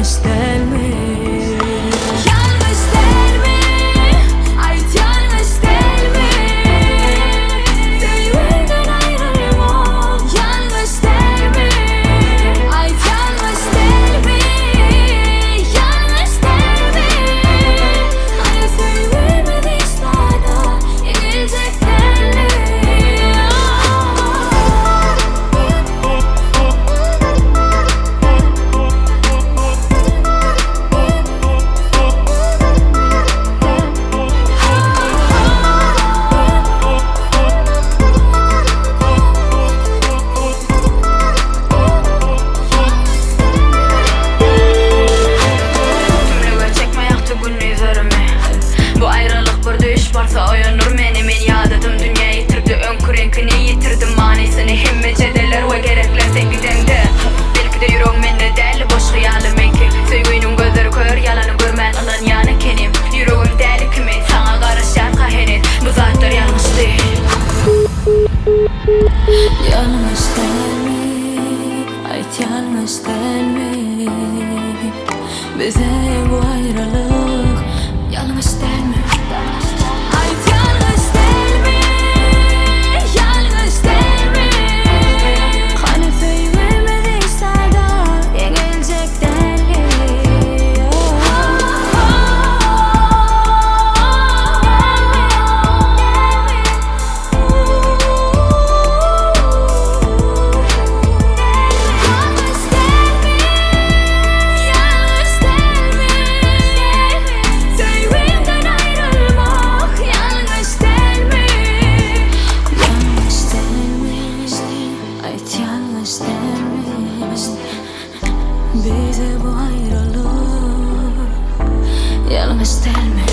Yalnız değil mi? Yalnız değil mi? Ait yalnız değil mi? Sevgiden ayrılmak yalnız değil mi? Ait yalnız değil mi? Yalnız değil mi? Hani sevmediğiniz daha gelecek değil mi? Bu ayrılık bir düş varsa oyanır menimin yadıdım. Dünya yitirdi önkü renkini, yitirdim manisini. Himmecedeler ve gerekler teklidendi. Belki de yüreğim mende değil, boş hayalim enki. Sevginin gözleri kör, yalanı görmen alan yanı kenim. Yüreğim deli kimi, sana karışan kahenin. Bu zatlar yanlış değil. Yalnız değil mi? Ait yalnız değil mi? Bize bu ayrılık yalnız değil mi? Ait yalnız değil mi? Yalnız değil mi? Hani sevmediyse daha gelecek değil mi? Bize bu ayrılık yalnız değil mi?